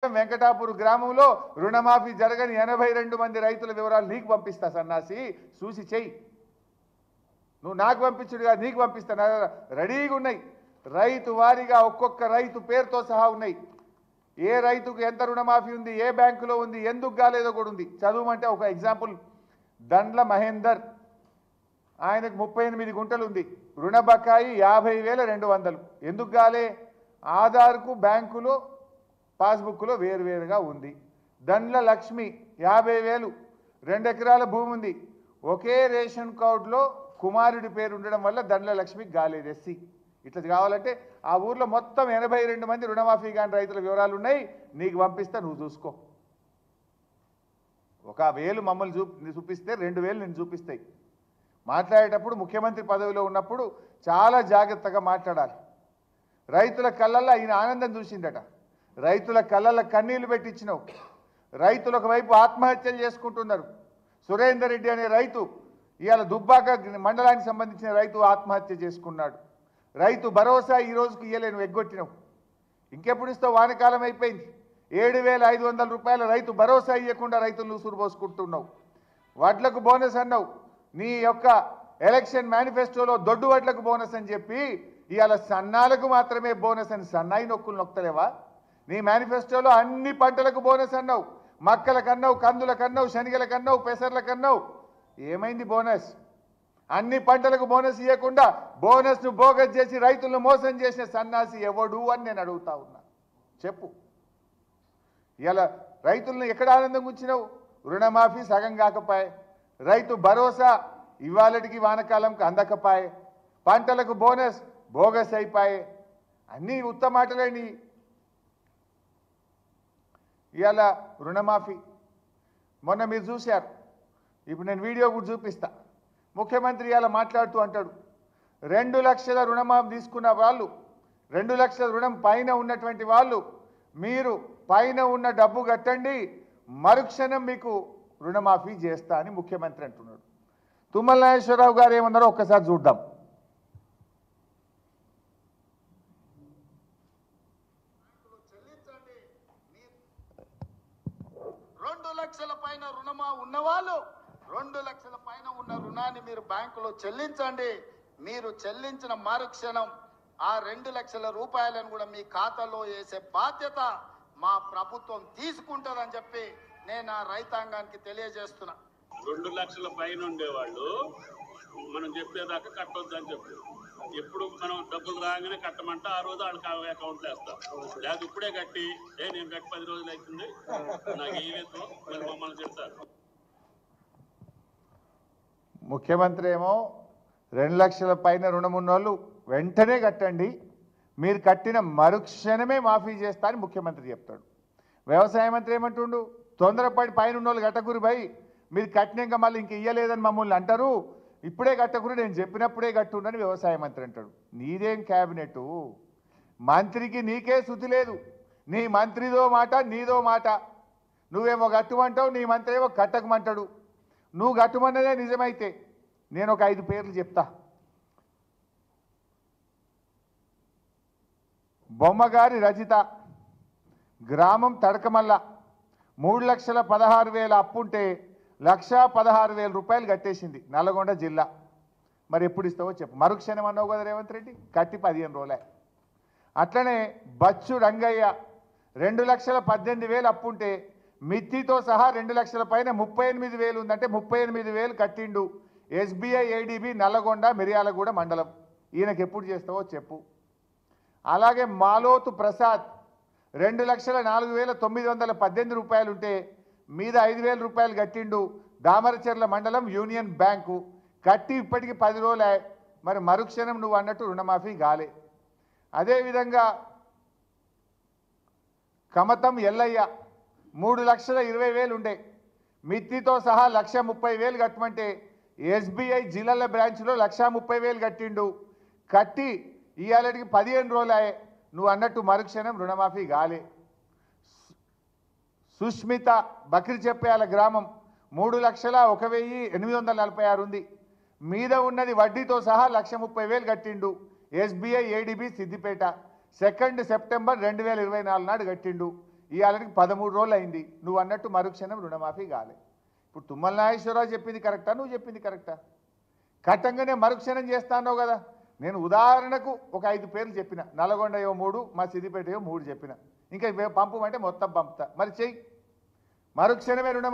వెంకటాపూర్ గ్రామంలో రుణమాఫీ జరగని 82 మంది రైతుల వివరాలు నీకు పంపిస్తా సన్నాసి చూసి చెయ్యి. నువ్వు నాకు పంపించుడుగా నీకు పంపిస్తా. రెడీగా ఉన్నాయి రైతు వారీగా ఒక్కొక్క రైతు పేరుతో సహా ఉన్నాయి. ఏ రైతుకు ఎంత రుణమాఫీ ఉంది, ఏ బ్యాంకులో ఉంది, ఎందుకు కాలేదో కూడా ఉంది. చదువుమంటే ఒక ఎగ్జాంపుల్, దండ్ల మహేందర్ ఆయనకు 38 గుంటలు ఉంది, రుణ బకాయి 50,200. ఎందుకు కాలే? ఆధార్కు బ్యాంకులో పాస్బుక్లో వేరువేరుగా ఉంది. దండ్ల లక్ష్మి 50,000, 2 ఎకరాల భూమి ఉంది. ఒకే రేషన్ కార్డులో కుమారుడి పేరు ఉండడం వల్ల దండ్ల లక్ష్మికి కాలేదు ఎస్సీ. ఇట్లా కావాలంటే ఆ ఊర్లో మొత్తం 82 మంది రుణమాఫీ కాని రైతుల వివరాలు ఉన్నాయి, నీకు పంపిస్తా, నువ్వు చూసుకో. 1,000 మమ్మల్ని చూపిస్తే 2,000 నేను చూపిస్తాయి. మాట్లాడేటప్పుడు ముఖ్యమంత్రి పదవిలో ఉన్నప్పుడు చాలా జాగ్రత్తగా మాట్లాడాలి. రైతుల కళ్ళల్లో ఆయన ఆనందం చూసిందట, రైతుల కళ్ళల్లో కన్నీళ్లు పెట్టించినావు. రైతులు ఒకవైపు ఆత్మహత్యలు చేసుకుంటున్నారు. సురేందర్ రెడ్డి అనే రైతు ఇవాళ దుబ్బాక మండలానికి సంబంధించిన రైతు ఆత్మహత్య చేసుకున్నాడు. రైతు భరోసా ఈ రోజుకి ఇయ్యలేను, ఎగ్గొట్టినావు. ఇంకెప్పుడు ఇస్తావు? వానకాలం అయిపోయింది. 7,500 రూపాయల రైతు భరోసా ఇవ్వకుండా రైతులను ఉసురు పోసుకుంటున్నావు. వడ్లకు బోనస్ అన్నావు. నీ యొక్క ఎలక్షన్ మేనిఫెస్టోలో దొడ్డు వడ్లకు బోనస్ అని చెప్పి ఇవాళ సన్నాలకు మాత్రమే బోనస్ అని సన్నాయి నొక్కులు నొక్కలేవా? నీ మేనిఫెస్టోలో అన్ని పంటలకు బోనస్ అన్నావు. మక్కలకన్నావు, కందులకన్నావు, శనగలకన్నావు, పెసర్లకన్నావు. ఏమైంది బోనస్? అన్ని పంటలకు బోనస్ ఇవ్వకుండా బోనస్ను బోగస్ చేసి రైతులను మోసం చేసిన సన్నాసి ఎవడు అని నేను అడుగుతా ఉన్నా. చెప్పు. ఇలా రైతులను ఎక్కడ ఆనందం ఉంచినావు? రుణమాఫీ సగం కాకపాయే, రైతు భరోసా ఇవాళకి వానకాలంకి అందకపాయే, పంటలకు బోనస్ బోగస్ అయిపోయే. అన్నీ ఉత్తమ మాటలేని. ఇవాళ రుణమాఫీ మొన్న మీరు చూశారు, ఇప్పుడు నేను వీడియో కూడా చూపిస్తా. ముఖ్యమంత్రి ఇవాళ మాట్లాడుతూ అంటాడు, 2 లక్షల రుణమాఫీ తీసుకున్న వాళ్ళు, 2 లక్షల రుణం పైన ఉన్నటువంటి వాళ్ళు మీరు పైన ఉన్న డబ్బు కట్టండి, మరుక్షణం మీకు రుణమాఫీ చేస్తా అని ముఖ్యమంత్రి అంటున్నాడు. తుమ్మల నాగేశ్వరరావు గారు ఏమన్నారో ఒక్కసారి చూద్దాం. 2 లక్షల పైన రుణమా ఉన్నవాళ్ళు 2 లక్షల పైన ఉన్న రుణాన్ని మీరు బ్యాంకులో చెల్లించండి. మీరు చెల్లించిన మరుక్షణం ఆ 2 లక్షల రూపాయలను కూడా మీ ఖాతాలో వేసే బాధ్యత మా ప్రభుత్వం తీసుకుంటుందని చెప్పి నేను ఆ రైతాంగానికి తెలియజేస్తున్నా. 2 లక్షల పైన ఉండేవాళ్ళు మనం చెప్పేదాకా కట్టొద్దని చెప్పి, ఎప్పుడు మనం డబ్బులు రాగానే కట్టమంటే ఆ రోజు వాళ్ళకి అకౌంట్లో వేస్తాం. లేదా ఇప్పుడే కట్టి నేను కట్టి 10 రోజులు అవుతుంది నాకు వేయలేదు మరి మమ్మల్ని చెప్తారు. ముఖ్యమంత్రి ఏమో 2 లక్షల పైన రుణం ఉన్నోళ్ళు వెంటనే కట్టండి, మీరు కట్టిన మరుక్షణమే మాఫీ చేస్తా అని ముఖ్యమంత్రి చెప్తాడు. వ్యవసాయ మంత్రి ఏమంటుండు, తొందరపడి పైన ఉన్నోళ్ళు కట్టకురు భయ్, మీరు కట్టినాక మళ్ళీ ఇంక ఇయ్యలేదని మమ్మల్ని అంటారు, ఇప్పుడే కట్టకురు, నేను చెప్పినప్పుడే కట్టుండని వ్యవసాయ మంత్రి అంటాడు. నీదేం క్యాబినెట్? మంత్రికి నీకే శుద్ధి లేదు. నీ మంత్రిదో మాట, నీదో మాట. నువ్వేమో కట్టుమంటావు, నీ మంత్రి ఏమో కట్టకమంటాడు. నువ్వు కట్టుమన్నదే నిజమైతే నేను ఒక 5 పేర్లు చెప్తా. బొమ్మగారి రజిత, గ్రామం తడకమల్ల, 3,16,000 అప్పుంటే 1,16,000 రూపాయలు కట్టేసింది, నల్గొండ జిల్లా. మరి ఎప్పుడు ఇస్తావో చెప్పు. మరుక్షణం అన్నావు కదా రేవంత్ రెడ్డి, కట్టి 15 రోజులే. అట్లనే బచ్చు రంగయ్య 2,18,000 అప్పుంటే మిత్తితో సహా 2 లక్షల పైన 38,000 ఉందంటే 38,000 కట్టిండు. ఎస్బీఐ ఏడీబీ నల్లగొండ మిర్యాలగూడ మండలం. ఈయనకి ఎప్పుడు చేస్తావో చెప్పు. అలాగే మాలోతు ప్రసాద్ 2,04,918 రూపాయలు ఉంటే మీద 5,000 రూపాయలు కట్టిండు. దామరచెర్ల మండలం యూనియన్ బ్యాంకు. కట్టి ఇప్పటికి 10 రోజులే. మరి మరుక్షణం నువ్వు అన్నట్టు రుణమాఫీ కాలే. అదేవిధంగా కమతం ఎల్లయ్య 3,20,000 ఉండే, మిత్తితో సహా 1,30,000 కట్టమంటే ఎస్బీఐ జిల్లాల బ్రాంచ్లో 1,30,000 కట్టిండు. కట్టి ఇవాళకి 15 రోజులే. నువ్వు అన్నట్టు మరుక్షణం రుణమాఫీ కాలే. సుష్మిత బక్రి చెప్పేయాల గ్రామం 3,01,846 ఉంది. మీద ఉన్నది వడ్డీతో సహా 1,30,000 కట్టిండు. ఎస్బీఐ ఏడీబీ సిద్దిపేట 2 సెప్టెంబర్ 2024 నాడు కట్టిండు. ఇవాళకి 13 రోజులు అయింది. నువ్వు అన్నట్టు మరుక్షణం రుణమాఫీ కాలే. ఇప్పుడు తుమ్మల నాగేశ్వరరావు చెప్పింది కరెక్టా, నువ్వు చెప్పింది కరెక్టా? కట్టంగానే మరుక్షణం చేస్తాన్నావు కదా. నేను ఉదాహరణకు ఒక 5 పేర్లు చెప్పిన, నల్గొండ 3, మా సిద్దిపేట 3 చెప్పిన, ఇంకా పంపమంటే మొత్తం పంపుతా. మరి చెయ్యి, మరుక్షణమే రుణమాఫీ